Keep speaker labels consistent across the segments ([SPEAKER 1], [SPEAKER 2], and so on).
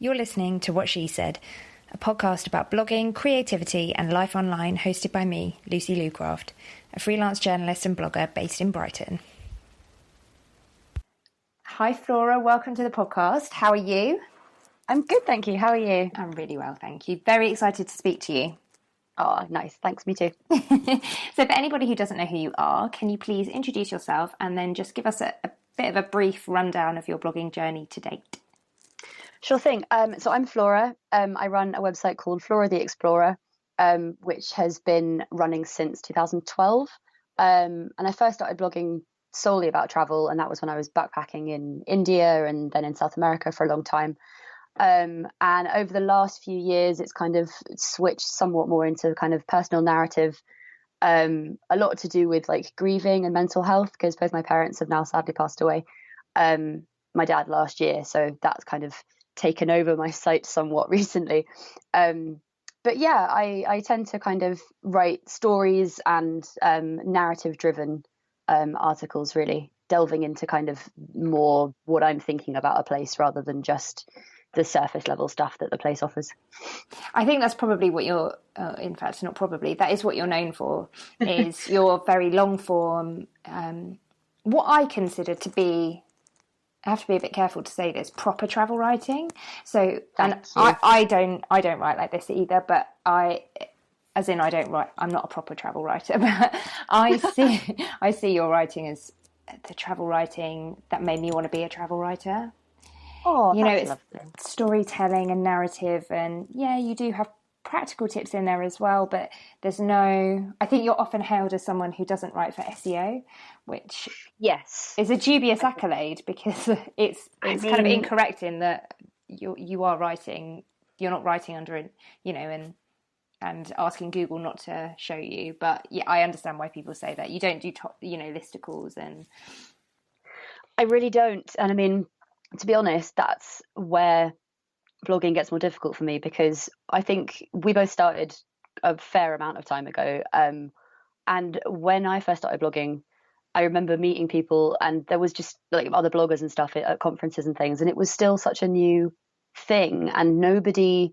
[SPEAKER 1] You're listening to What She Said, a podcast about blogging, creativity, and life online, hosted by me, Lucy Lucraft, a freelance journalist and blogger based in Brighton. Hi, Flora. Welcome to the podcast. How are you?
[SPEAKER 2] I'm good, thank you. How are you?
[SPEAKER 1] I'm really well, thank you. Very excited to speak to you.
[SPEAKER 2] Oh, nice. Thanks, me too.
[SPEAKER 1] So for anybody who doesn't know who you are, can you please introduce yourself and then just give us a bit of a brief rundown of your blogging journey to date?
[SPEAKER 2] Sure thing. So I'm Flora. I run a website called Flora the Explorer, which has been running since 2012. And I first started blogging solely about travel, and that was when I was backpacking in India and then in South America for a long time. And over the last few years, it's kind of switched somewhat more into kind of personal narrative, a lot to do with like grieving and mental health, because both my parents have now sadly passed away. My dad last year, so that's kind of taken over my site somewhat recently. But yeah, I tend to kind of write stories and narrative driven articles, really delving into kind of more what I'm thinking about a place rather than just the surface level stuff that the place offers.
[SPEAKER 1] I think that's probably what you're, in fact, not probably, that is what you're known for, is your very long form, what I consider to be, I have to be a bit careful to say this, proper travel writing. So, and I don't write like this either, but I'm not a proper travel writer, but I see your writing as the travel writing that made me want to be a travel writer.
[SPEAKER 2] Oh,
[SPEAKER 1] you know, it's
[SPEAKER 2] lovely.
[SPEAKER 1] Storytelling and narrative, and yeah, you do have practical tips in there as well, but I think you're often hailed as someone who doesn't write for SEO, which is a dubious accolade, because it's kind of incorrect in that you're not writing under and asking Google not to show you. But yeah, I understand why people say that. You don't do listicles, and
[SPEAKER 2] I really don't. And I mean, to be honest, that's where blogging gets more difficult for me, because I think we both started a fair amount of time ago. And when I first started blogging, I remember meeting people, and there was just like other bloggers and stuff at conferences and things, and it was still such a new thing, and nobody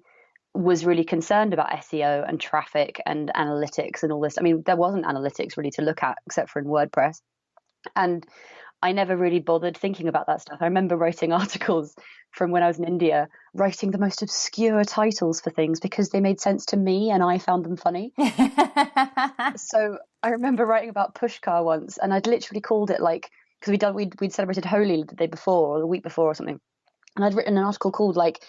[SPEAKER 2] was really concerned about SEO and traffic and analytics and all this. I mean, there wasn't analytics really to look at except for in WordPress. And I never really bothered thinking about that stuff. I remember writing articles from when I was in India, writing the most obscure titles for things because they made sense to me and I found them funny. So I remember writing about Pushkar once, and I'd literally called it because we'd celebrated Holi the day before or the week before or something, and I'd written an article called like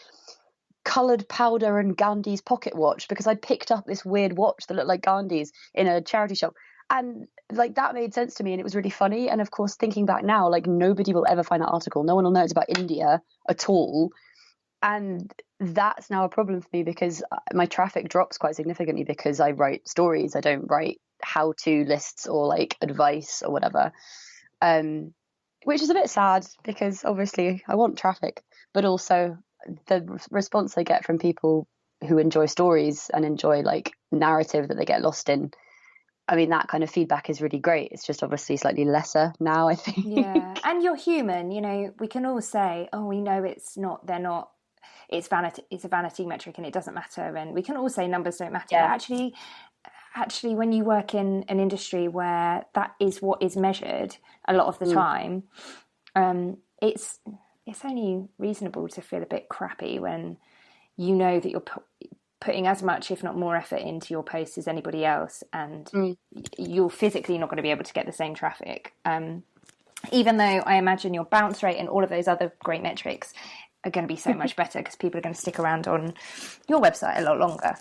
[SPEAKER 2] coloured powder and Gandhi's pocket watch, because I'd picked up this weird watch that looked like Gandhi's in a charity shop. And like that made sense to me, and it was really funny. And of course, thinking back now, like nobody will ever find that article. No one will know it's about India at all. And that's now a problem for me, because my traffic drops quite significantly because I write stories. I don't write how-to lists or like advice or whatever, which is a bit sad, because obviously I want traffic, but also the response I get from people who enjoy stories and enjoy like narrative that they get lost in, I mean, that kind of feedback is really great. It's just obviously slightly lesser now, I think.
[SPEAKER 1] Yeah, and you're human. We can all say, oh, we know they're not, it's vanity, it's a vanity metric and it doesn't matter. And we can all say numbers don't matter. Yeah. But actually, when you work in an industry where that is what is measured a lot of the time, it's only reasonable to feel a bit crappy when you know that you're putting as much, if not more, effort into your posts as anybody else, and you're physically not going to be able to get the same traffic. Even though I imagine your bounce rate and all of those other great metrics are going to be so much better, because people are going to stick around on your website a lot longer.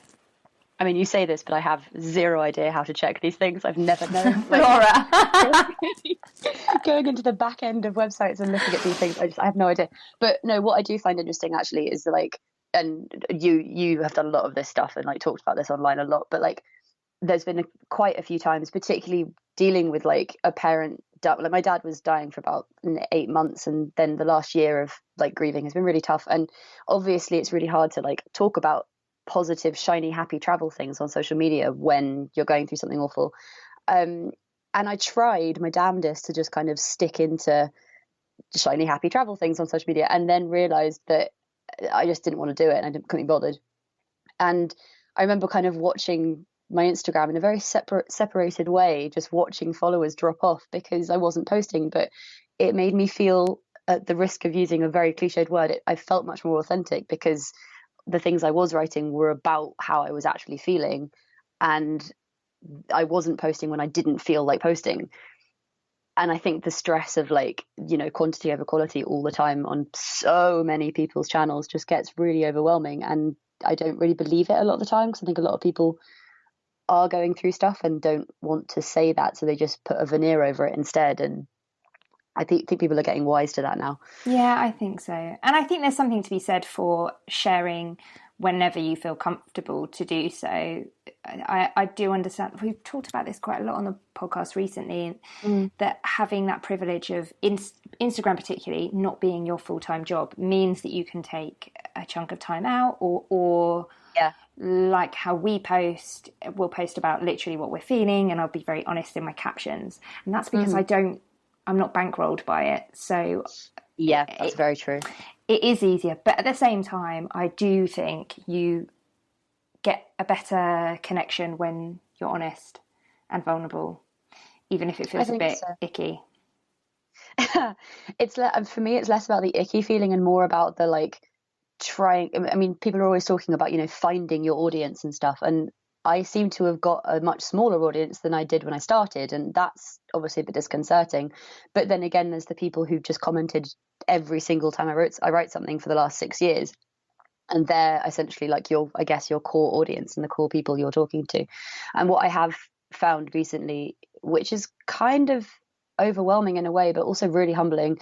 [SPEAKER 2] I mean, you say this, but I have zero idea how to check these things. I've never known.
[SPEAKER 1] Flora.
[SPEAKER 2] Going into the back end of websites and looking at these things, I have no idea. But no, what I do find interesting actually is like, and you have done a lot of this stuff and like talked about this online a lot, but like there's been quite a few times, particularly dealing with like a parent, like my dad was dying for about 8 months, and then the last year of like grieving has been really tough, and obviously it's really hard to like talk about positive, shiny, happy travel things on social media when you're going through something awful. And I tried my damnedest to just kind of stick into shiny, happy travel things on social media, and then realized that I just didn't want to do it, and couldn't be bothered. And I remember kind of watching my Instagram in a very separated way, just watching followers drop off because I wasn't posting. But it made me feel, at the risk of using a very cliched word, I felt much more authentic because the things I was writing were about how I was actually feeling, and I wasn't posting when I didn't feel like posting. And I think the stress of like, you know, quantity over quality all the time on so many people's channels just gets really overwhelming. And I don't really believe it a lot of the time, because I think a lot of people are going through stuff and don't want to say that, so they just put a veneer over it instead. And I think people are getting wise to that now.
[SPEAKER 1] Yeah, I think so. And I think there's something to be said for sharing whenever you feel comfortable to do so. I do understand. We've talked about this quite a lot on the podcast recently, that having that privilege of Instagram particularly not being your full-time job means that you can take a chunk of time out, or
[SPEAKER 2] Yeah.
[SPEAKER 1] like how we'll post about literally what we're feeling, and I'll be very honest in my captions. And that's because I'm not bankrolled by it. So
[SPEAKER 2] yeah, that's very true.
[SPEAKER 1] It is easier. But at the same time, I do think you get a better connection when you're honest and vulnerable, even if it feels a bit icky.
[SPEAKER 2] It's for me, it's less about the icky feeling and more about the like trying. I mean, people are always talking about, you know, finding your audience and stuff, and I seem to have got a much smaller audience than I did when I started, and that's obviously a bit disconcerting. But then again, there's the people who've just commented every single time I write something for the last 6 years, and they're essentially like your core audience and the core people you're talking to. And what I have found recently, which is kind of overwhelming in a way, but also really humbling,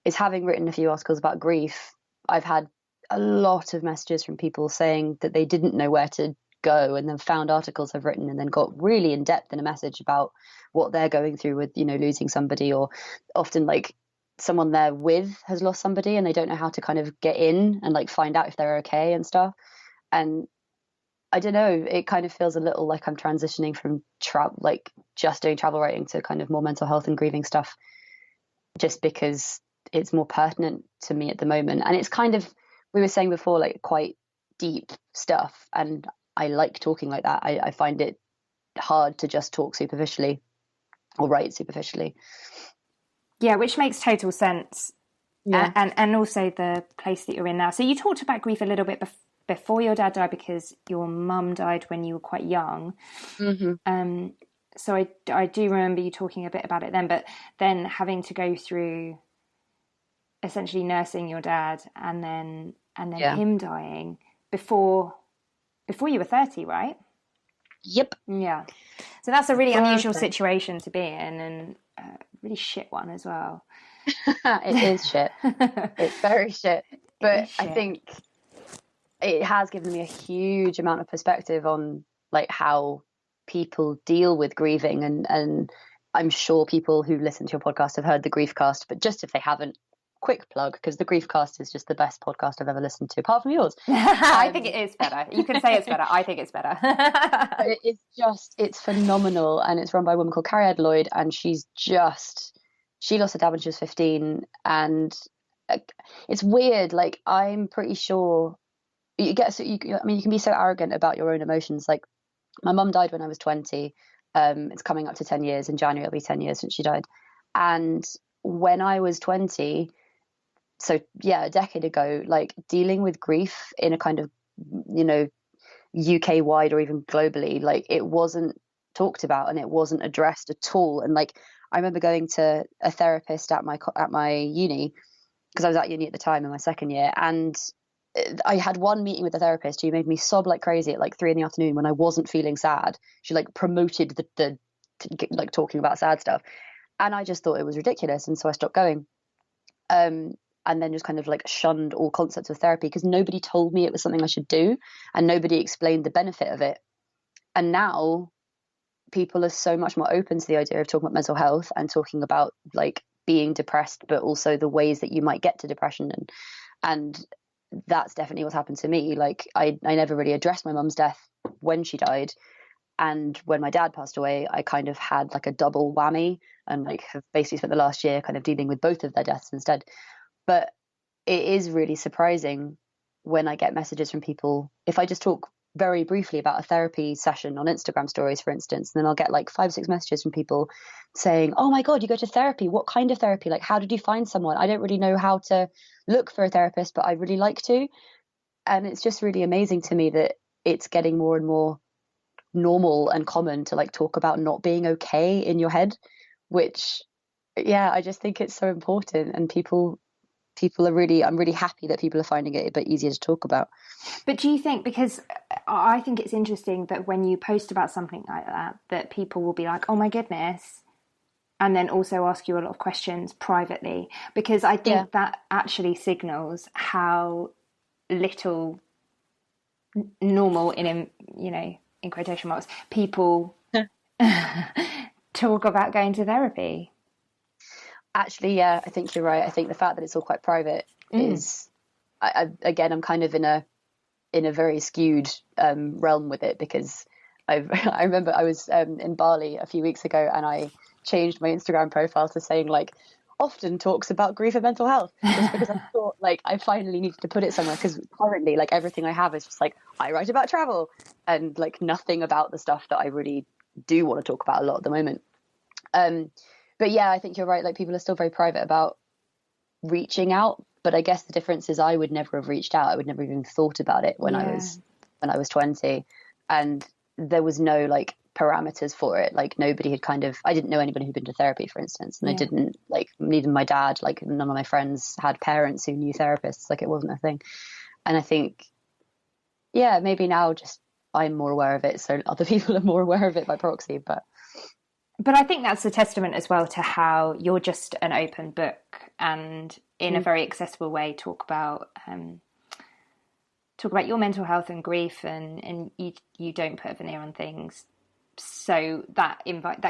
[SPEAKER 2] is having written a few articles about grief, I've had a lot of messages from people saying that they didn't know where to go, and then found articles I've written and then got really in depth in a message about what they're going through with, you know, losing somebody, or often like someone they're with has lost somebody and they don't know how to kind of get in and like find out if they're okay and stuff. And I don't know, it kind of feels a little like I'm transitioning from like just doing travel writing to kind of more mental health and grieving stuff, just because it's more pertinent to me at the moment. And it's kind of, we were saying before, like quite deep stuff, and I like talking like that. I find it hard to just talk superficially or write superficially.
[SPEAKER 1] Yeah, which makes total sense. Yeah. And also the place that you're in now. So you talked about grief a little bit before your dad died, because your mum died when you were quite young. Mm-hmm. So I do remember you talking a bit about it then, but then having to go through essentially nursing your dad and then him dying before you were 30, right?
[SPEAKER 2] Yep.
[SPEAKER 1] Yeah. So that's a really unusual situation to be in, and a really shit one as well.
[SPEAKER 2] It is shit. It's very shit. But shit. I think it has given me a huge amount of perspective on like how people deal with grieving, and I'm sure people who listen to your podcast have heard the Griefcast, but just if they haven't, quick plug, because the Griefcast is just the best podcast I've ever listened to, apart from yours.
[SPEAKER 1] I think it is better. You can say it's better. I think it's better.
[SPEAKER 2] It's phenomenal, and it's run by a woman called Carrie Lloyd, and she lost her dad when she was 15, and it's weird. Like, I'm pretty sure you can be so arrogant about your own emotions. Like, my mum died when I was 20. It's coming up to 10 years in January. It'll be 10 years since she died. And when I was 20, so yeah, a decade ago, like dealing with grief in a kind of, you know, UK wide or even globally, like it wasn't talked about and it wasn't addressed at all. And like, I remember going to a therapist at my uni, because I was at uni at the time in my second year, and I had one meeting with a therapist who made me sob like crazy at like 3 PM when I wasn't feeling sad. She like promoted the like talking about sad stuff, and I just thought it was ridiculous, and so I stopped going. And then just kind of like shunned all concepts of therapy, because nobody told me it was something I should do, and nobody explained the benefit of it. And now people are so much more open to the idea of talking about mental health and talking about like being depressed, but also the ways that you might get to depression. And that's definitely what's happened to me. Like I never really addressed my mum's death when she died. And when my dad passed away, I kind of had like a double whammy, and like have basically spent the last year kind of dealing with both of their deaths instead. But it is really surprising when I get messages from people, if I just talk very briefly about a therapy session on Instagram stories, for instance, and then I'll get like 5, 6 messages from people saying, oh my God, you go to therapy. What kind of therapy? Like, how did you find someone? I don't really know how to look for a therapist, but I really like to. And it's just really amazing to me that it's getting more and more normal and common to like talk about not being okay in your head, which, yeah, I just think it's so important. And people are really, I'm really happy that people are finding it a bit easier to talk about.
[SPEAKER 1] But do you think, because I think it's interesting that when you post about something like that, that people will be like, oh my goodness, and then also ask you a lot of questions privately, because I think that actually signals how little normal, in quotation marks, people talk about going to therapy.
[SPEAKER 2] Actually, yeah, I think you're right. I think the fact that it's all quite private is, again, I'm kind of in a very skewed realm with it, because I remember I was in Bali a few weeks ago, and I changed my Instagram profile to saying like often talks about grief and mental health, just because I thought like I finally needed to put it somewhere, because currently like everything I have is just like I write about travel and like nothing about the stuff that I really do want to talk about a lot at the moment. But yeah, I think you're right. Like people are still very private about reaching out, but I guess the difference is I would never have reached out. I would never even thought about it when I was 20, and there was no like parameters for it. Like nobody had I didn't know anybody who'd been to therapy, for instance, and I didn't like, neither my dad, like none of my friends had parents who knew therapists. Like it wasn't a thing. And I think, yeah, maybe now just I'm more aware of it, so other people are more aware of it by proxy.
[SPEAKER 1] But I think that's a testament as well to how you're just an open book, and in a very accessible way talk about your mental health and grief, and you don't put a veneer on things, so that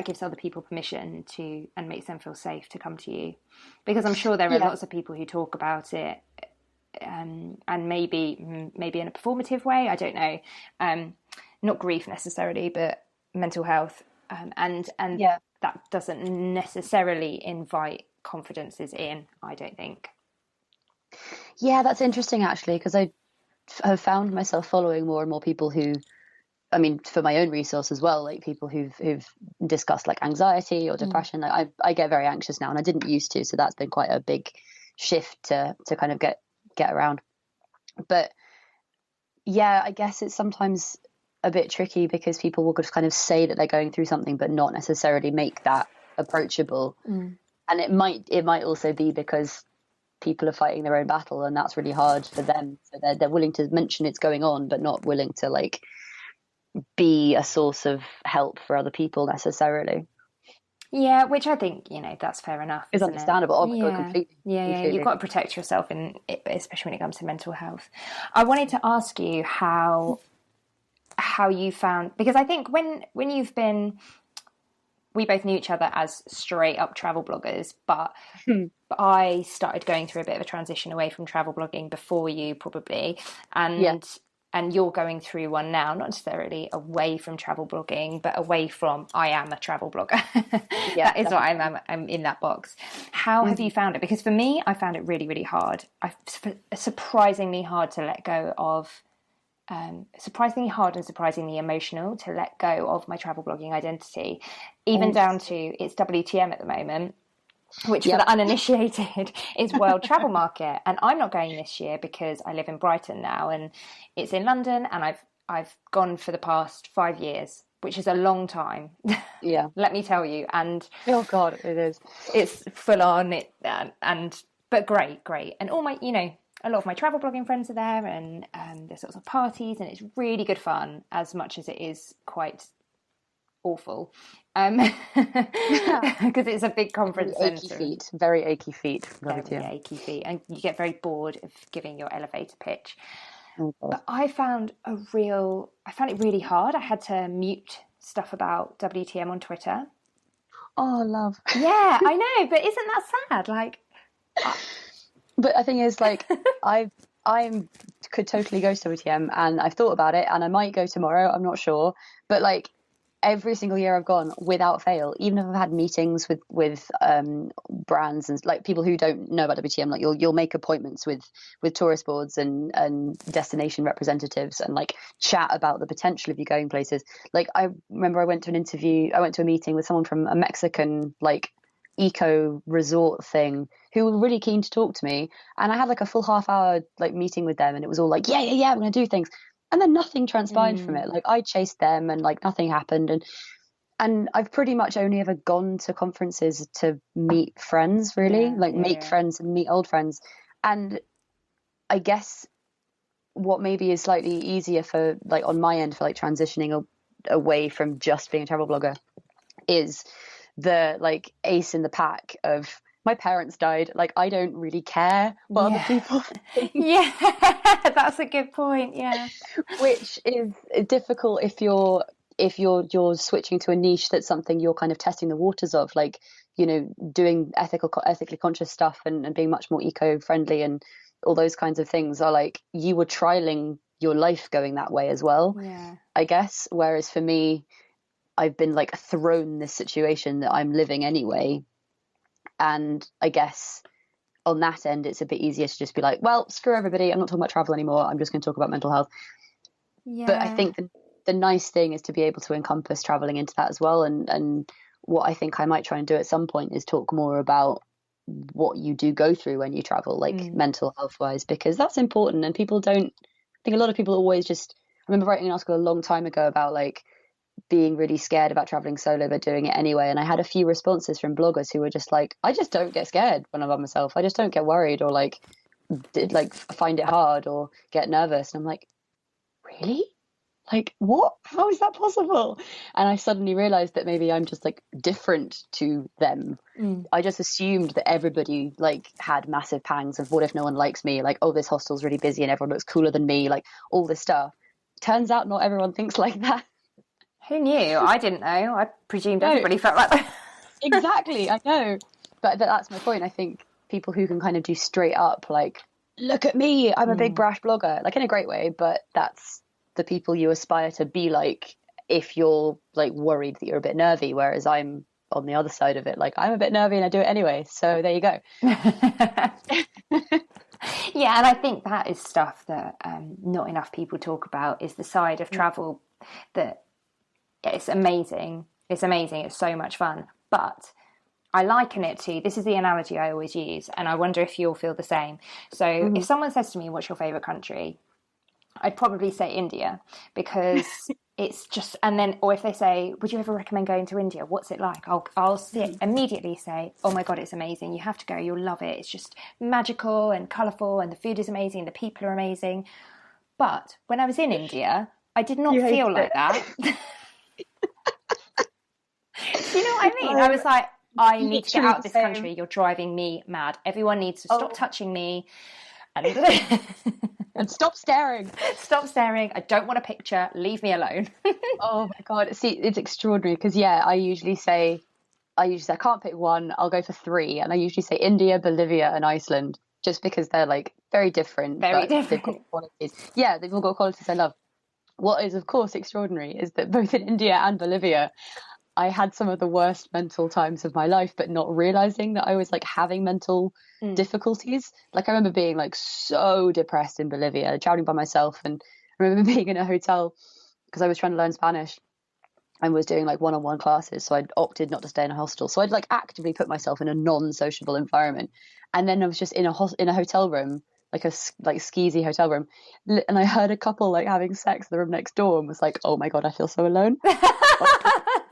[SPEAKER 1] gives other people permission to, and makes them feel safe to come to you, because I'm sure there are lots of people who talk about it and maybe in a performative way, I don't know, not grief necessarily, but mental health. And that doesn't necessarily invite confidences in, I don't think.
[SPEAKER 2] Yeah, that's interesting actually, because I have found myself following more and more people who, I mean, for my own resource as well, like people who've discussed like anxiety or depression. Like I get very anxious now, and I didn't used to, so that's been quite a big shift to kind of get around. But yeah, I guess it's sometimes a bit tricky, because people will just kind of say that they're going through something but not necessarily make that approachable. And it might also be because people are fighting their own battle, and that's really hard for them, so they're willing to mention it's going on but not willing to like be a source of help for other people necessarily.
[SPEAKER 1] Yeah, which I think, that's fair enough.
[SPEAKER 2] It's understandable. Oh my God, completely.
[SPEAKER 1] Yeah, you've got to protect yourself, especially when it comes to mental health. I wanted to ask you how you found, because I think when you've been, we both knew each other as straight up travel bloggers, but I started going through a bit of a transition away from travel blogging before you probably, and you're going through one now, not necessarily away from travel blogging, but away from, I am a travel blogger. That is definitely what I'm in that box. How have you found it? Because for me, I found it really, really hard. Surprisingly hard to let go of, surprisingly hard and surprisingly emotional to let go of my travel blogging identity, even down to it's WTM at the moment, which for the uninitiated is World Travel Market, and I'm not going this year because I live in Brighton now, and it's in London, and I've gone for the past 5 years, which is a long time.
[SPEAKER 2] Yeah,
[SPEAKER 1] let me tell you. And
[SPEAKER 2] oh God, it is.
[SPEAKER 1] It's full on. But great, and all my a lot of my travel blogging friends are there, and there's lots of parties, and it's really good fun, as much as it is quite awful, because it's a big conference centre.
[SPEAKER 2] Very achy feet.
[SPEAKER 1] Achy feet, and you get very bored of giving your elevator pitch.
[SPEAKER 2] Oh,
[SPEAKER 1] but I found it really hard. I had to mute stuff about WTM on Twitter.
[SPEAKER 2] Oh, love.
[SPEAKER 1] Yeah, I know, but isn't that sad? Like,
[SPEAKER 2] but the thing is, like, I could totally go to WTM, and I've thought about it, and I might go tomorrow. I'm not sure, but like, every single year I've gone, without fail, even if I've had meetings with brands and like people who don't know about WTM, like you'll make appointments with tourist boards and destination representatives and like chat about the potential of you going places. Like I remember I went to a meeting with someone from a Mexican like eco resort thing who were really keen to talk to me, and I had like a full half-hour like meeting with them, and it was all like yeah I'm gonna do things, and then nothing transpired from it. Like I chased them and like nothing happened, and I've pretty much only ever gone to conferences to meet friends, really, like make friends and meet old friends. And I guess what maybe is slightly easier for like on my end for like transitioning away from just being a travel blogger is the like ace in the pack of my parents died. Like I don't really care what other people think.
[SPEAKER 1] Yeah, that's a good point. Yeah,
[SPEAKER 2] Which is difficult if you're switching to a niche that's something you're kind of testing the waters of, like, you know, doing ethically conscious stuff and being much more eco-friendly and all those kinds of things are like you were trialing your life going that way as well.
[SPEAKER 1] yeah,
[SPEAKER 2] I guess. Whereas for me, I've been like thrown this situation that I'm living anyway. And I guess on that end, it's a bit easier to just be like, well, screw everybody. I'm not talking about travel anymore. I'm just going to talk about mental health.
[SPEAKER 1] yeah.
[SPEAKER 2] But I think the nice thing is to be able to encompass traveling into that as well. And what I think I might try and do at some point is talk more about what you do go through when you travel, like mental health wise, because that's important. And people don't, I think a lot of people always just, I remember writing an article a long time ago about like being really scared about traveling solo but doing it anyway, and I had a few responses from bloggers who were just like, I just don't get scared when I'm by myself, I just don't get worried or like find it hard or get nervous. And I'm like, really? Like, what? How is that possible? And I suddenly realized that maybe I'm just like different to them. I just assumed that everybody like had massive pangs of what if no one likes me, like, oh, this hostel's really busy and everyone looks cooler than me, like all this stuff. Turns out not everyone thinks like that.
[SPEAKER 1] Who knew? I didn't know. I presumed everybody felt like that.
[SPEAKER 2] Exactly, I know. But that's my point. I think people who can kind of do straight up, like, look at me, I'm a big brash blogger, like in a great way, but that's the people you aspire to be like if you're like worried that you're a bit nervy, whereas I'm on the other side of it, like I'm a bit nervy and I do it anyway. So there you go.
[SPEAKER 1] Yeah, and I think that is stuff that not enough people talk about, is the side of travel that it's amazing. It's amazing. It's so much fun. But I liken it to, this is the analogy I always use, and I wonder if you'll feel the same. So if someone says to me, what's your favourite country? I'd probably say India, because it's just, and then, or if they say, would you ever recommend going to India? What's it like? I'll immediately say, oh my God, it's amazing. You have to go. You'll love it. It's just magical and colourful, and the food is amazing. The people are amazing. But when I was in India, I did not feel like that. Do you know what I mean? I was like, I need to get out of this country. You're driving me mad. Everyone needs to stop touching me.
[SPEAKER 2] And stop staring.
[SPEAKER 1] Stop staring. I don't want a picture. Leave me alone.
[SPEAKER 2] Oh my God. See, it's extraordinary because, yeah, I usually say I can't pick one. I'll go for three. And I usually say India, Bolivia, and Iceland, just because they're like very different.
[SPEAKER 1] Very different.
[SPEAKER 2] They've got qualities. Yeah, they've all got qualities I love. What is, of course, extraordinary is that both in India and Bolivia, I had some of the worst mental times of my life, but not realizing that I was like having mental difficulties. Like I remember being like so depressed in Bolivia, traveling by myself. And I remember being in a hotel because I was trying to learn Spanish and was doing like one-on-one classes. So I'd opted not to stay in a hostel. So I'd like actively put myself in a non-sociable environment. And then I was just in a hotel room, like a skeezy hotel room. And I heard a couple like having sex in the room next door and was like, oh my God, I feel so alone.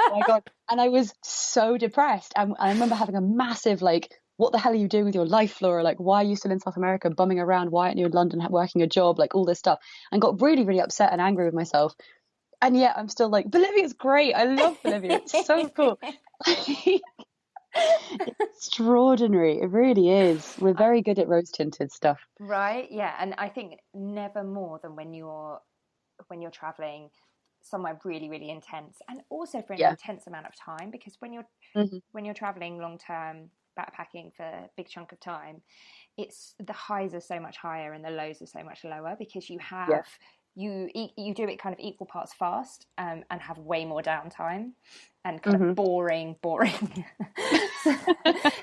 [SPEAKER 2] Oh my God. And I was so depressed. And I remember having a massive, like, what the hell are you doing with your life, Flora? Like, why are you still in South America bumming around? Why aren't you in London working a job? Like, all this stuff. And got really, really upset and angry with myself. And yet I'm still like, Bolivia's great. I love Bolivia. It's so cool. It's extraordinary. It really is. We're very good at rose tinted stuff.
[SPEAKER 1] Right. Yeah. And I think never more than when you're traveling somewhere really, really intense, and also for an intense amount of time, because when you're traveling long term, backpacking for a big chunk of time, it's the highs are so much higher and the lows are so much lower, because you have you do it kind of equal parts fast, and have way more downtime and kind of boring. So,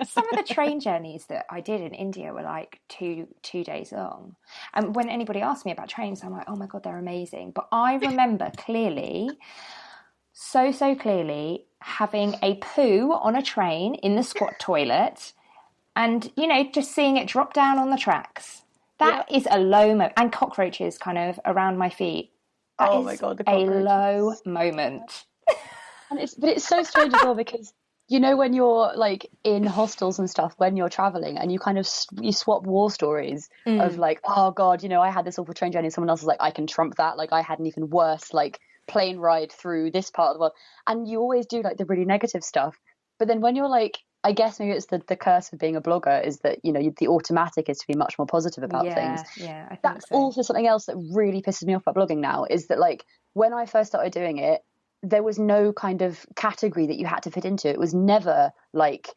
[SPEAKER 1] some of the train journeys that I did in India were like 2 days long. And when anybody asks me about trains, I'm like, oh my God, they're amazing. But I remember clearly, so clearly, having a poo on a train in the squat toilet and, just seeing it drop down on the tracks. That is a low moment. And cockroaches kind of around my feet. That
[SPEAKER 2] my God, the
[SPEAKER 1] a
[SPEAKER 2] cockroaches.
[SPEAKER 1] low moment.
[SPEAKER 2] And it's so strange as well, because when you're like in hostels and stuff, when you're traveling and you kind of you swap war stories of like, oh God, I had this awful train journey, and someone else is like, I can trump that, like I had an even worse like plane ride through this part of the world. And you always do like the really negative stuff, but then when you're like, I guess maybe it's the curse of being a blogger, is that the automatic is to be much more positive about things.
[SPEAKER 1] Yeah, I think
[SPEAKER 2] that's
[SPEAKER 1] so.
[SPEAKER 2] Also something else that really pisses me off about blogging now is that, like, when I first started doing it, there was no kind of category that you had to fit into. It was never like,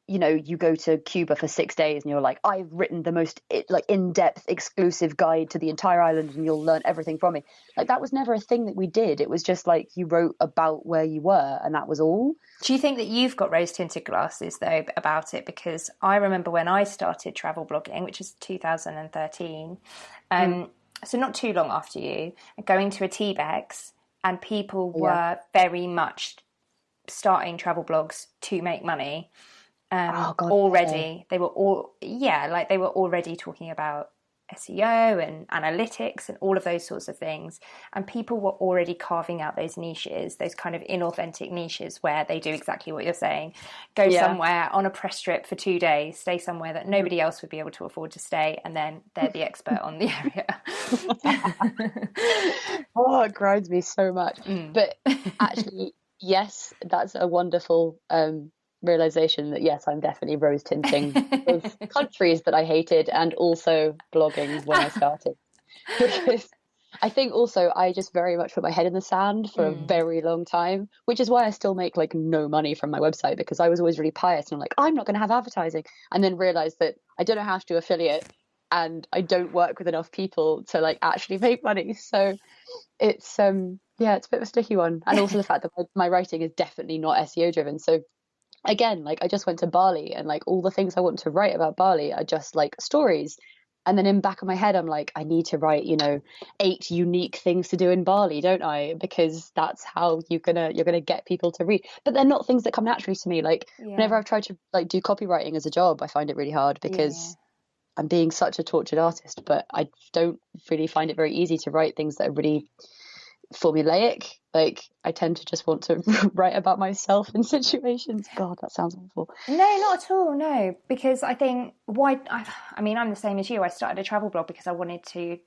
[SPEAKER 2] you go to Cuba for 6 days and you're like, I've written the most like in-depth exclusive guide to the entire island and you'll learn everything from me. Like, that was never a thing that we did. It was just like you wrote about where you were and that was all.
[SPEAKER 1] Do you think that you've got rose-tinted glasses though about it? Because I remember when I started travel blogging, which is 2013, so not too long after you, going to a T-Bex, and people were very much starting travel blogs to make money. Already. They were they were already talking about SEO and analytics and all of those sorts of things, and people were already carving out those niches, those kind of inauthentic niches where they do exactly what you're saying, go somewhere on a press trip for 2 days, stay somewhere that nobody else would be able to afford to stay, and then they're the expert on the area.
[SPEAKER 2] It grinds me so much. But actually, yes, that's a wonderful realization that yes, I'm definitely rose tinting both countries that I hated and also blogging when I started, because I think also I just very much put my head in the sand for a very long time, which is why I still make like no money from my website, because I was always really pious and I'm like, I'm not going to have advertising, and then realized that I don't know how to do affiliate and I don't work with enough people to like actually make money. So it's it's a bit of a sticky one. And also the fact that my writing is definitely not SEO driven. So again, like I just went to Bali and like all the things I want to write about Bali are just like stories. And then in the back of my head, I'm like, I need to write, 8 unique things to do in Bali, don't I? Because that's how you're gonna get people to read. But they're not things that come naturally to me. Like whenever I've tried to like do copywriting as a job, I find it really hard because I'm being such a tortured artist. But I don't really find it very easy to write things that are really formulaic. Like I tend to just want to write about myself in situations. God, that sounds awful.
[SPEAKER 1] No, not at all. No, because I think I'm the same as you. I started a travel blog because I wanted to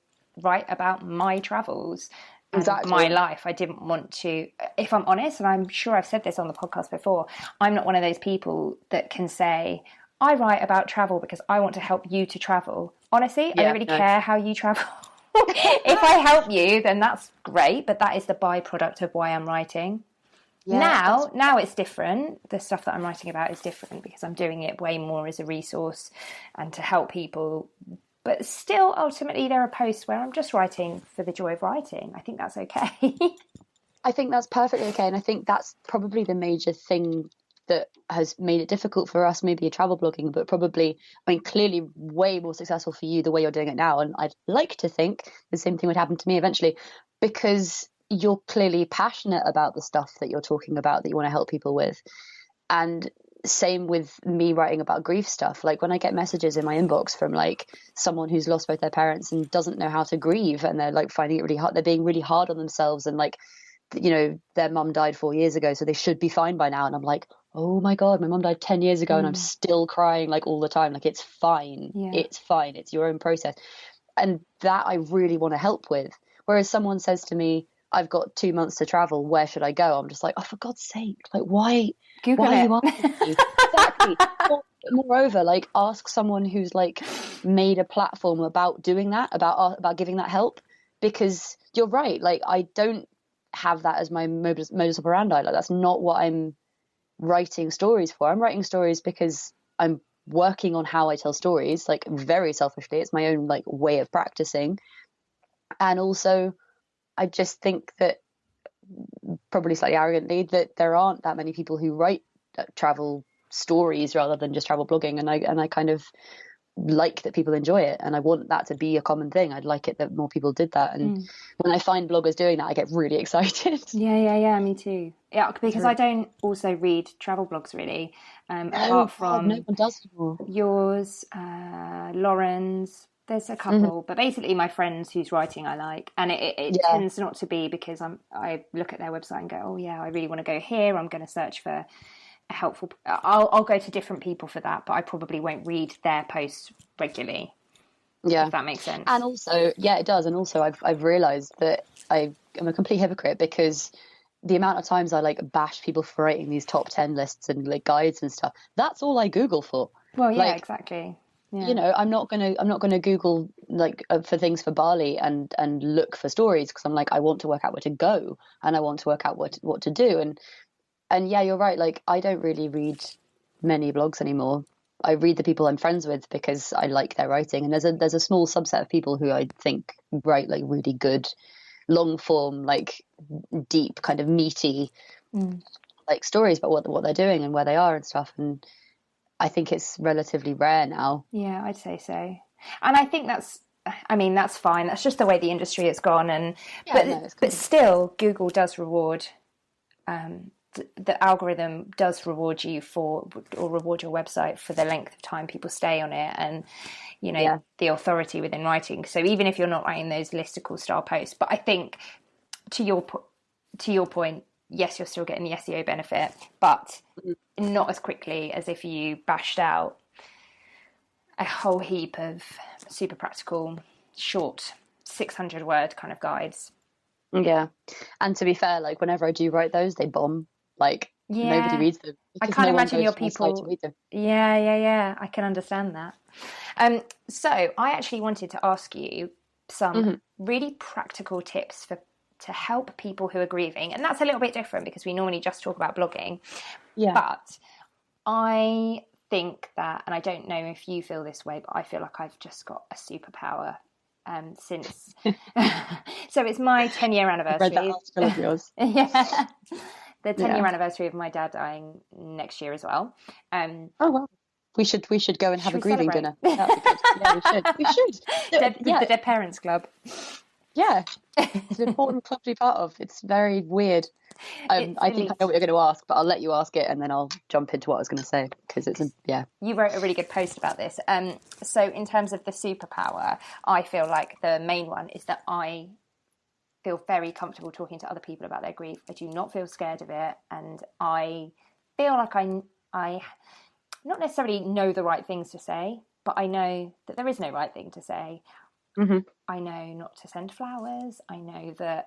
[SPEAKER 1] write about my travels and my life. I didn't want to, if I'm honest, and I'm sure I've said this on the podcast before, I'm not one of those people that can say, I write about travel because I want to help you to travel. Honestly, I don't really care how you travel. If I help you, then that's great, but that is the byproduct of why I'm writing. Now it's different. The stuff that I'm writing about is different because I'm doing it way more as a resource and to help people. But still, ultimately, there are posts where I'm just writing for the joy of writing. I think that's okay.
[SPEAKER 2] I think that's perfectly okay. And I think that's probably the major thing that has made it difficult for us, maybe travel blogging, but probably, clearly way more successful for you the way you're doing it now. And I'd like to think the same thing would happen to me eventually, because you're clearly passionate about the stuff that you're talking about, that you want to help people with. And same with me writing about grief stuff. Like when I get messages in my inbox from like someone who's lost both their parents and doesn't know how to grieve, and they're like finding it really hard, they're being really hard on themselves, and like, their mum died 4 years ago, so they should be fine by now. And I'm like, oh my God, my mum died 10 years ago and I'm still crying like all the time. Like, it's fine. It's fine. It's your own process. And that I really want to help with. Whereas someone says to me, I've got 2 months to travel, where should I go? I'm just like, oh, for God's sake, like, why
[SPEAKER 1] Google
[SPEAKER 2] are
[SPEAKER 1] it.
[SPEAKER 2] you asking me? Exactly. Moreover, like, ask someone who's like made a platform about doing that, about giving that help, because you're right. Like, I don't have that as my modus operandi. Like, that's not what I'm writing stories for. I'm writing stories because I'm working on how I tell stories, like very selfishly. It's my own like way of practicing. And also I just think that, probably slightly arrogantly, that there aren't that many people who write travel stories rather than just travel blogging, and I kind of like that people enjoy it, and I want that to be a common thing. I'd like it that more people did that, and when I find bloggers doing that, I get really excited.
[SPEAKER 1] Yeah, me too. Yeah, because I don't also read travel blogs really, apart from
[SPEAKER 2] no one does anymore.
[SPEAKER 1] yours, Lauren's. There's a couple, but basically my friends whose writing I like, and it tends not to be because I look at their website and go, oh yeah, I really want to go here. I'm going to search for a helpful. I'll go to different people for that, but I probably won't read their posts regularly.
[SPEAKER 2] Yeah,
[SPEAKER 1] if that makes sense.
[SPEAKER 2] And also, yeah, it does. And also, I've realised that I am a complete hypocrite, because the amount of times I like bash people for writing these top 10 lists and like guides and stuff, that's all I Google for.
[SPEAKER 1] Well, yeah,
[SPEAKER 2] like,
[SPEAKER 1] exactly. Yeah.
[SPEAKER 2] You know, I'm not gonna Google like for things for Bali and look for stories, because I'm like, I want to work out where to go, and I want to work out what to do. And yeah, you're right. Like, I don't really read many blogs anymore. I read the people I'm friends with because I like their writing, and there's a small subset of people who I think write like really good, long form, like deep, kind of meaty, like stories about what they're doing and where they are and stuff. And I think it's relatively rare now.
[SPEAKER 1] Yeah, I'd say so. And I think that's fine. That's just the way the industry has gone. And but still, Google does reward. The algorithm does reward you reward your website for the length of time people stay on it, and the authority within writing. So even if you're not writing those listicle style posts, but I think to your point, yes, you're still getting the SEO benefit, but not as quickly as if you bashed out a whole heap of super practical, short 600-word kind of guides.
[SPEAKER 2] Yeah, and to be fair, like whenever I do write those, they bomb. Like, nobody reads them.
[SPEAKER 1] I can't imagine your people. Yeah. I can understand that. So I actually wanted to ask you some really practical tips to help people who are grieving, and that's a little bit different because we normally just talk about blogging. Yeah. But I think that, and I don't know if you feel this way, but I feel like I've just got a superpower. Since so it's my 10-year anniversary.
[SPEAKER 2] I read that article of yours.
[SPEAKER 1] Yeah. The 10-year anniversary of my dad dying next year as well.
[SPEAKER 2] Oh wow. We should go and have a grieving dinner. That'd be good. Yeah, we should.
[SPEAKER 1] The Dead Parents Club.
[SPEAKER 2] Yeah. It's an important club to be part of. It's very weird. I think I know what you're going to ask, but I'll let you ask it and then I'll jump into what I was going to say, because
[SPEAKER 1] You wrote a really good post about this. So in terms of the superpower, I feel like the main one is that I feel very comfortable talking to other people about their grief. I do not feel scared of it, and I feel like I not necessarily know the right things to say, but I know that there is no right thing to say. I know not to send flowers. I know that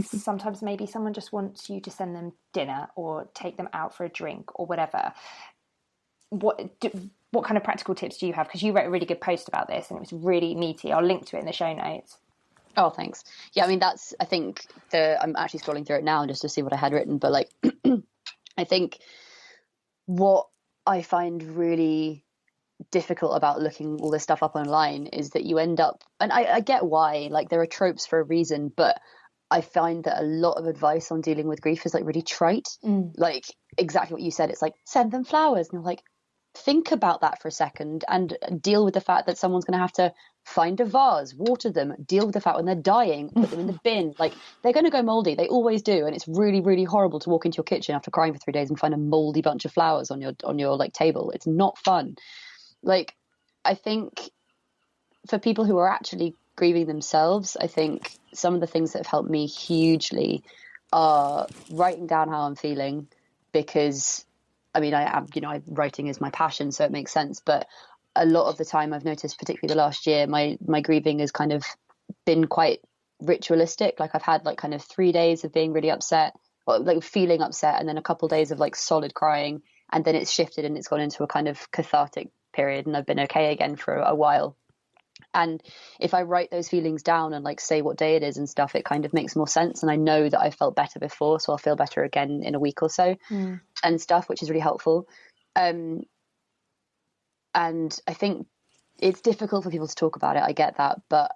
[SPEAKER 1] sometimes maybe someone just wants you to send them dinner or take them out for a drink or whatever. What kind of practical tips do you have? Because you wrote a really good post about this and it was really meaty. I'll link to it in the show notes.
[SPEAKER 2] Oh, thanks. Yeah, I mean, I think I'm actually scrolling through it now just to see what I had written, but like, I think what I find really difficult about looking all this stuff up online is that you end up, and I get why, like there are tropes for a reason, but I find that a lot of advice on dealing with grief is like really trite. Like exactly what you said. It's like, send them flowers. And you're like, think about that for a second and deal with the fact that someone's going to have to find a vase, water them, deal with the fact when they're dying, put them in the bin. Like, they're going to go moldy. They always do. And it's really, really horrible to walk into your kitchen after crying for 3 days and find a moldy bunch of flowers on your like table. It's not fun. Like, I think for people who are actually grieving themselves, I think some of the things that have helped me hugely are writing down how I'm feeling, because I mean, writing is my passion, so it makes sense. But a lot of the time I've noticed, particularly the last year, my grieving has kind of been quite ritualistic. Like, I've had like kind of 3 days of being really upset, or like feeling upset, and then a couple of days of like solid crying, and then it's shifted and it's gone into a kind of cathartic period, and I've been okay again for a while. And if I write those feelings down and like say what day it is and stuff, it kind of makes more sense. And I know that I felt better before, so I'll feel better again in a week or so and stuff, which is really helpful. And I think it's difficult for people to talk about it. I get that. But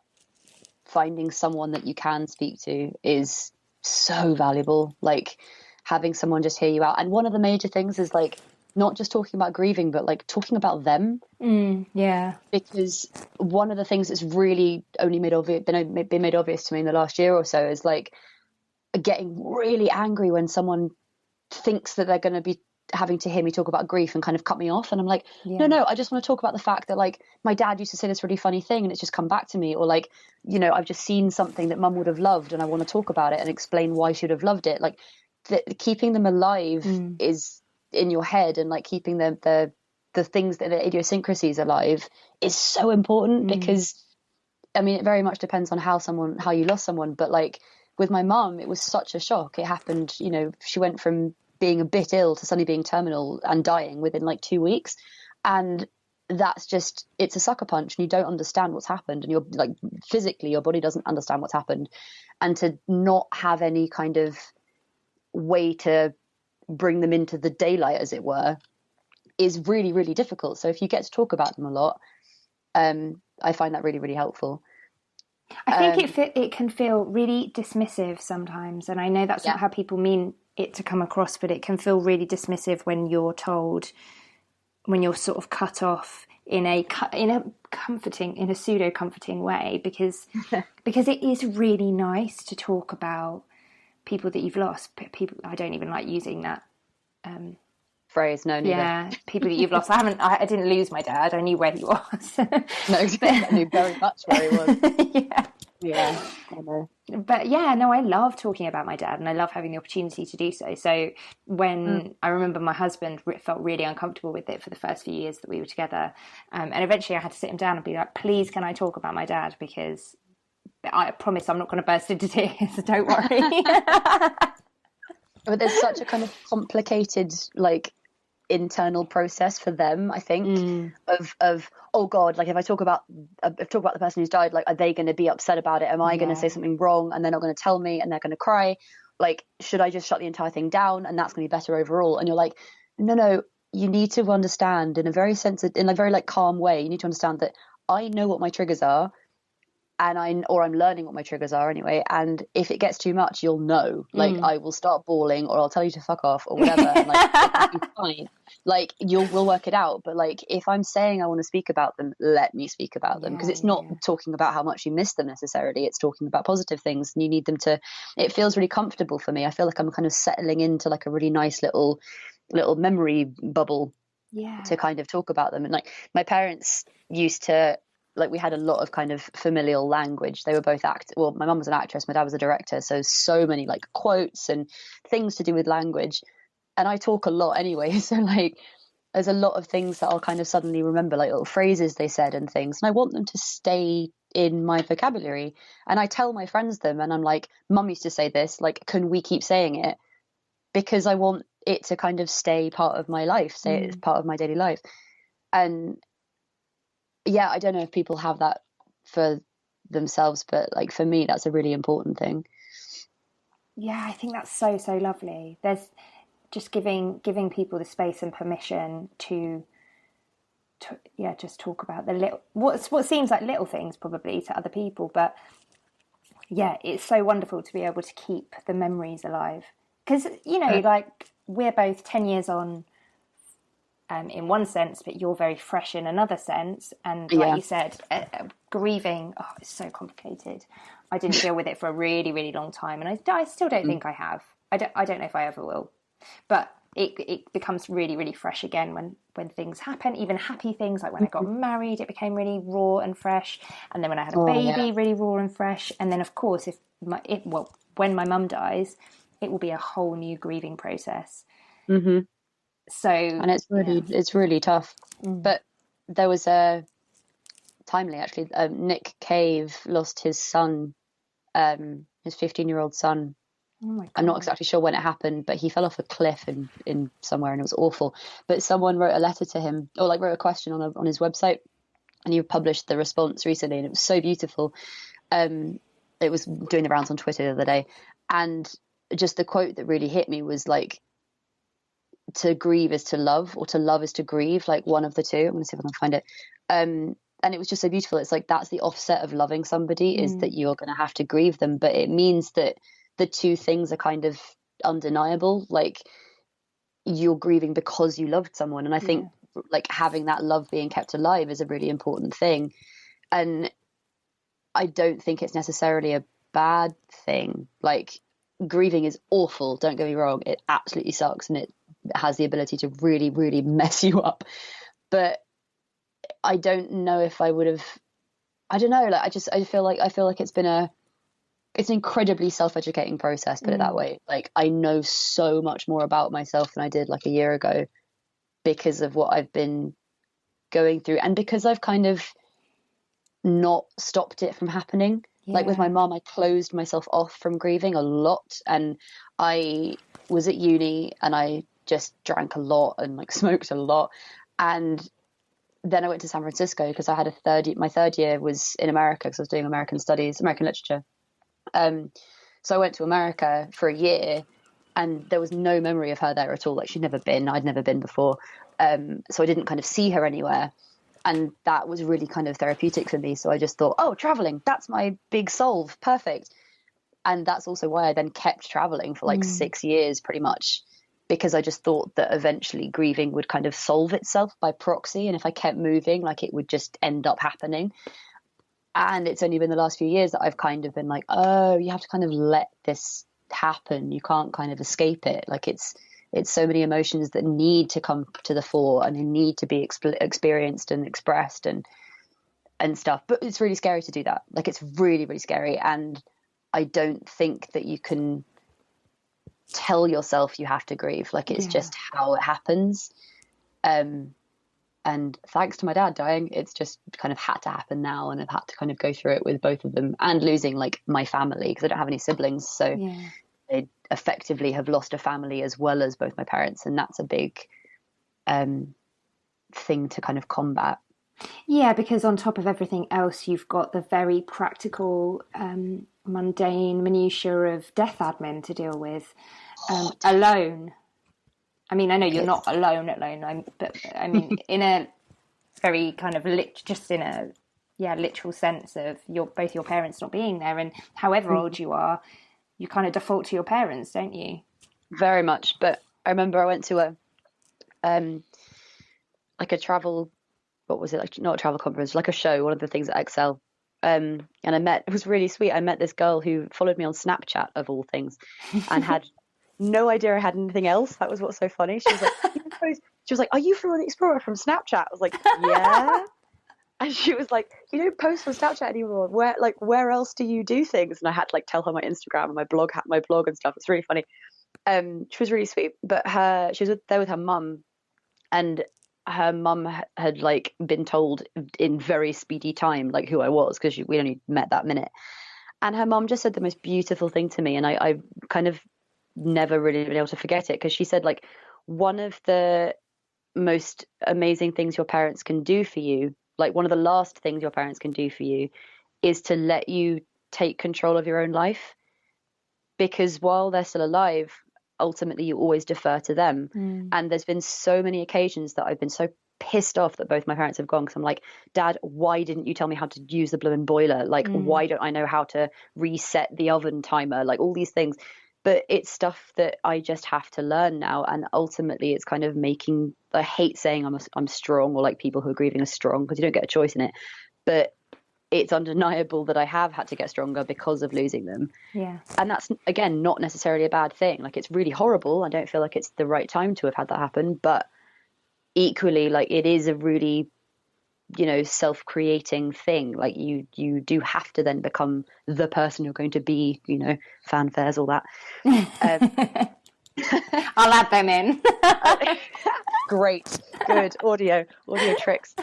[SPEAKER 2] finding someone that you can speak to is so valuable. Like having someone just hear you out. And one of the major things is like not just talking about grieving, but like talking about them.
[SPEAKER 1] Yeah.
[SPEAKER 2] Because one of the things that's really only been made obvious to me in the last year or so is like getting really angry when someone thinks that they're going to be having to hear me talk about grief and kind of cut me off, and I'm like, no, I just want to talk about the fact that like my dad used to say this really funny thing and it's just come back to me, or like, you know, I've just seen something that mum would have loved and I want to talk about it and explain why she would have loved it. Like keeping them alive is in your head, and like keeping the things that the idiosyncrasies alive is so important, because I mean it very much depends on how you lost someone, but like with my mum it was such a shock. It happened, you know, she went from being a bit ill to suddenly being terminal and dying within like 2 weeks. And that's just, it's a sucker punch, and you don't understand what's happened, and you're like physically your body doesn't understand what's happened, and to not have any kind of way to bring them into the daylight, as it were, is really, really difficult. So if you get to talk about them a lot, I find that really, really helpful.
[SPEAKER 1] I think it can feel really dismissive sometimes, and I know that's not how people mean it to come across, but it can feel really dismissive when you're told, when you're sort of cut off in a pseudo comforting way, because it is really nice to talk about people that you've lost. People, I don't even like using that
[SPEAKER 2] phrase. No, neither.
[SPEAKER 1] Yeah, people that you've lost. I didn't lose my dad. I knew where he was.
[SPEAKER 2] No, I knew very much where he was. Yeah, I know.
[SPEAKER 1] But yeah, no, I love talking about my dad, and I love having the opportunity to do so. So when I remember my husband felt really uncomfortable with it for the first few years that we were together, and eventually I had to sit him down and be like, please, can I talk about my dad? Because I promise I'm not going to burst into tears. Don't worry.
[SPEAKER 2] But there's such a kind of complicated, like, internal process for them, I think, of oh god, like if I talk about the person who's died, like are they going to be upset about it? Am I going to say something wrong and they're not going to tell me and they're going to cry? Like, should I just shut the entire thing down and that's going to be better overall? And you're like, no, you need to understand in a very like calm way. You need to understand that I know what my triggers are, and I'm learning what my triggers are anyway. And if it gets too much, you'll know. Like, I will start bawling, or I'll tell you to fuck off, or whatever. And, like, it'll be fine. Like, we'll work it out. But like, if I'm saying I want to speak about them, let me speak about them, because it's not talking about how much you miss them necessarily. It's talking about positive things, and you need them to. It feels really comfortable for me. I feel like I'm kind of settling into like a really nice little memory bubble. To kind of talk about them. And like, my parents used to. Like, we had a lot of kind of familial language. They were both well, my mum was an actress, my dad was a director, so many like quotes and things to do with language. And I talk a lot anyway, so like there's a lot of things that I'll kind of suddenly remember, like little phrases they said and things, and I want them to stay in my vocabulary. And I tell my friends them, and I'm like, mum used to say this, like, can we keep saying it? Because I want it to kind of stay part of my life, it's part of my daily life. And yeah, I don't know if people have that for themselves, but like for me, that's a really important thing.
[SPEAKER 1] Yeah, I think that's so lovely. There's just giving people the space and permission to just talk about the little what seems like little things probably to other people, but yeah, it's so wonderful to be able to keep the memories alive, because you know, like we're both 10 years on. In one sense, but you're very fresh in another sense. And like you said, grieving, it's so complicated. I didn't deal with it for a really, really long time, and I still don't think I have. I don't know if I ever will. But it becomes really, really fresh again when things happen, even happy things, like when I got married, it became really raw and fresh. And then when I had a baby, really raw and fresh. And then, of course, when my mum dies, it will be a whole new grieving process.
[SPEAKER 2] Mm-hmm.
[SPEAKER 1] So,
[SPEAKER 2] and it's really tough. But there was timely actually, Nick Cave lost his son, his 15-year-old son.
[SPEAKER 1] Oh my God.
[SPEAKER 2] I'm not exactly sure when it happened, but he fell off a cliff in somewhere, and it was awful. But someone wrote a letter to him, or like wrote a question on his website, and he published the response recently, and it was so beautiful. It was doing the rounds on Twitter the other day, and just the quote that really hit me was like, to grieve is to love, or to love is to grieve, like one of the two. I'm going to see if I can find it. and it was just so beautiful. It's like, that's the offset of loving somebody, is that you're going to have to grieve them, but it means that the two things are kind of undeniable. Like, you're grieving because you loved someone, and I think like having that love being kept alive is a really important thing. And I don't think it's necessarily a bad thing. Like, grieving is awful, don't get me wrong, it absolutely sucks, and it has the ability to really, really mess you up. But I don't know if I would have, I don't know, like I feel like it's an incredibly self-educating process, put it that way. Like, I know so much more about myself than I did like a year ago because of what I've been going through, and because I've kind of not stopped it from happening. Like with my mum, I closed myself off from grieving a lot, and I was at uni and I just drank a lot and like smoked a lot. And then I went to San Francisco because I had my third year was in America because I was doing American studies, American literature. So I went to America for a year, and there was no memory of her there at all. Like, I'd never been before. So I didn't kind of see her anywhere. And that was really kind of therapeutic for me. So I just thought, oh, traveling, that's my big solve. Perfect. And that's also why I then kept traveling for like 6 years pretty much, because I just thought that eventually grieving would kind of solve itself by proxy. And if I kept moving, like, it would just end up happening. And it's only been the last few years that I've kind of been like, oh, you have to kind of let this happen. You can't kind of escape it. Like, it's so many emotions that need to come to the fore and they need to be experienced and expressed and stuff. But it's really scary to do that. Like, it's really, really scary. And I don't think that you can tell yourself you have to grieve. Like, it's just how it happens. And thanks to my dad dying, it's just kind of had to happen now. And I've had to kind of go through it with both of them, and losing like my family because I don't have any siblings. So they effectively have lost a family as well as both my parents. And that's a big thing to kind of combat.
[SPEAKER 1] Yeah, because on top of everything else, you've got the very practical, mundane minutiae of death admin to deal with alone. I mean, I know you're not alone, but I mean, in a very kind of just in a literal sense of both your parents not being there, and however old you are, you kind of default to your parents, don't you?
[SPEAKER 2] Very much. But I remember I went to like a travel, what was it, like, not a travel conference, like a show, one of the things at Excel. And it was really sweet. I met this girl who followed me on Snapchat of all things, and had no idea I had anything else. That was what's so funny. She was like, "Are you Flora the Explorer from Snapchat?" I was like, "Yeah." And she was like, "You don't post on Snapchat anymore. Where else do you do things?" And I had to like tell her my Instagram and my blog and stuff. It's really funny. She was really sweet, but she was there with her mum, and her mum had like been told in very speedy time like who I was, because we only met that minute. And her mum just said the most beautiful thing to me, and I kind of never really been able to forget it, because she said, like, one of the most amazing things your parents can do for you, like one of the last things your parents can do for you, is to let you take control of your own life. Because while they're still alive, ultimately you always defer to them. And there's been so many occasions that I've been so pissed off that both my parents have gone, because I'm like, Dad, why didn't you tell me how to use the blooming boiler? Like, why don't I know how to reset the oven timer? Like, all these things. But it's stuff that I just have to learn now. And ultimately it's kind of making, I hate saying I'm strong, or like people who are grieving are strong, because you don't get a choice in it. But it's undeniable that I have had to get stronger because of losing them.
[SPEAKER 1] Yeah.
[SPEAKER 2] And that's, again, not necessarily a bad thing. Like, it's really horrible. I don't feel like it's the right time to have had that happen. But equally, like, it is a really, self-creating thing. Like, you do have to then become the person you're going to be, fanfares, all that.
[SPEAKER 1] I'll add them in.
[SPEAKER 2] Great. Good. Audio tricks.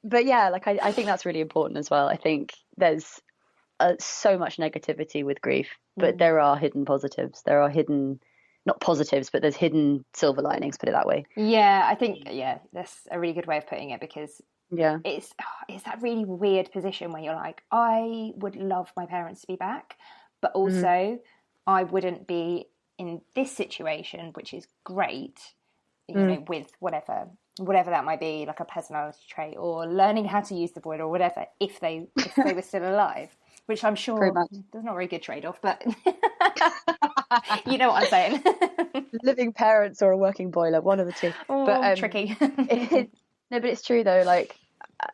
[SPEAKER 2] But yeah, like, I think that's really important as well. I think there's so much negativity with grief, but there are hidden positives. There are hidden, not positives, but there's hidden silver linings, put it that way.
[SPEAKER 1] Yeah, I think, that's a really good way of putting it, because it's that really weird position where you're like, I would love my parents to be back, but also I wouldn't be in this situation, which is great, you know, with whatever whatever that might be, like a personality trait, or learning how to use the boiler or whatever, if they were still alive, which I'm sure there's not a very good trade-off, but you know what I'm saying.
[SPEAKER 2] Living parents or a working boiler, one of the two.
[SPEAKER 1] Oh,
[SPEAKER 2] but
[SPEAKER 1] tricky.
[SPEAKER 2] No, but it's true though. Like,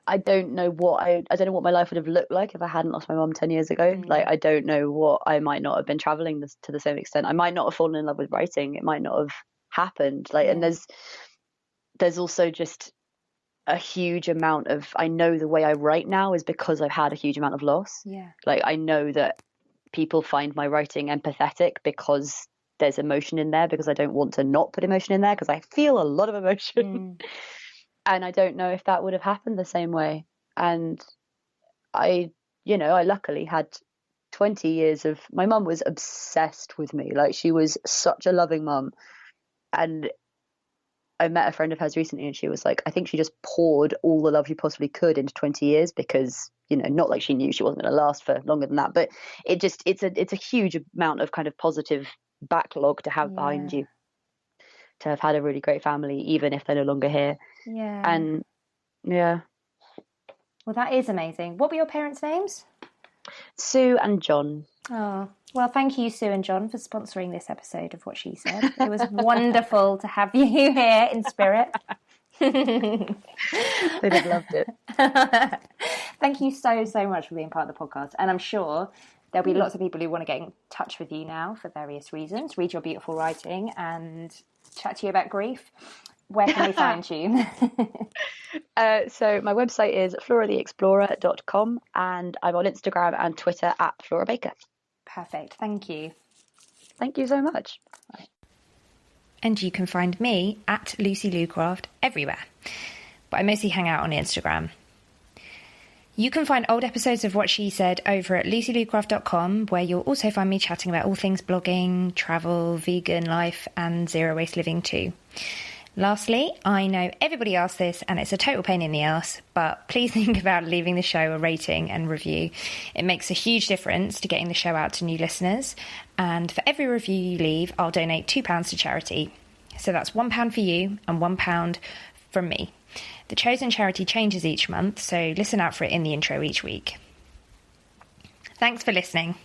[SPEAKER 2] I don't know what I don't know what my life would have looked like if I hadn't lost my mum 10 years ago. Like, I don't know what I might not have been traveling to the same extent. I might not have fallen in love with writing. It might not have happened. Like, and there's also just a huge amount of, I know the way I write now is because I've had a huge amount of loss.
[SPEAKER 1] Yeah.
[SPEAKER 2] Like, I know that people find my writing empathetic because there's emotion in there, because I don't want to not put emotion in there, because I feel a lot of emotion. And I don't know if that would have happened the same way. And I luckily had 20 years of, my mum was obsessed with me. Like, she was such a loving mum. And I met a friend of hers recently, and she was like, I think she just poured all the love she possibly could into 20 years because, not like she knew she wasn't going to last for longer than that, but it's a huge amount of kind of positive backlog to have behind you, to have had a really great family, even if they're no longer here.
[SPEAKER 1] Yeah.
[SPEAKER 2] And yeah.
[SPEAKER 1] Well, that is amazing. What were your parents' names?
[SPEAKER 2] Sue and John.
[SPEAKER 1] Oh, well, thank you, Sue and John, for sponsoring this episode of What She Said. It was wonderful to have you here in spirit.
[SPEAKER 2] They'd have loved it.
[SPEAKER 1] Thank you so, so much for being part of the podcast. And I'm sure there'll be lots of people who want to get in touch with you now for various reasons, read your beautiful writing and chat to you about grief. Where can they find you?
[SPEAKER 2] So my website is floratheexplorer.com, and I'm on Instagram and Twitter at Flora Baker.
[SPEAKER 1] Perfect. Thank you.
[SPEAKER 2] Thank you so much.
[SPEAKER 1] And you can find me at Lucy Lucraft everywhere, but I mostly hang out on Instagram. You can find old episodes of What She Said over at lucylucraft.com, where you'll also find me chatting about all things blogging, travel, vegan life, and zero waste living too. Lastly, I know everybody asks this and it's a total pain in the ass, but please think about leaving the show a rating and review. It makes a huge difference to getting the show out to new listeners. And for every review you leave, I'll donate £2 to charity. So that's £1 for you and £1 from me. The chosen charity changes each month, so listen out for it in the intro each week. Thanks for listening.